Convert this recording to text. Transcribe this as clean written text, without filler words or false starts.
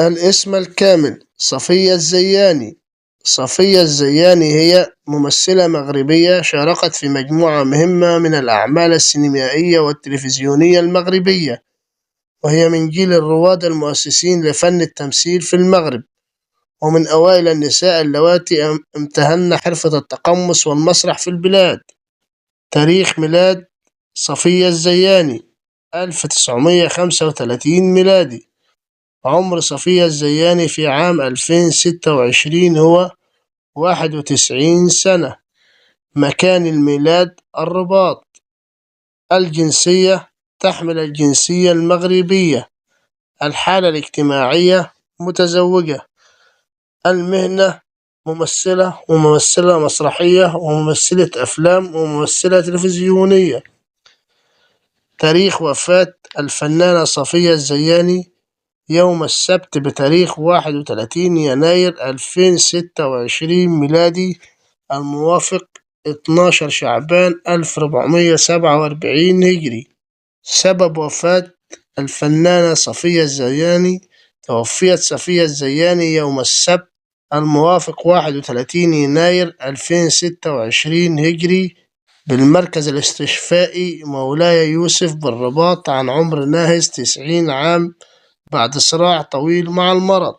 الاسم الكامل: صفية الزياني. صفية الزياني هي ممثلة مغربية شاركت في مجموعة مهمة من الأعمال السينمائية والتلفزيونية المغربية، وهي من جيل الرواد المؤسسين لفن التمثيل في المغرب، ومن أوائل النساء اللواتي امتهن حرفة التقمص والمسرح في البلاد. تاريخ ميلاد صفية الزياني: 1935 ميلادي. عمر صفية الزياني في عام 2026 هو 91 سنة. مكان الميلاد: الرباط. الجنسية: تحمل الجنسية المغربية. الحالة الاجتماعية: متزوجة. المهنة: ممثلة وممثلة مسرحية وممثلة أفلام وممثلة تلفزيونية. تاريخ وفاة الفنانة صفية الزياني: يوم السبت بتاريخ 31 يناير 2026 ميلادي، الموافق 12 شعبان 1447 هجري. سبب وفاة الفنانة صفية الزياني: توفيت صفية الزياني يوم السبت الموافق 31 يناير 2026 هجري بالمركز الاستشفائي مولاي يوسف بالرباط عن عمر ناهز 90 عام بعد صراع طويل مع المرض.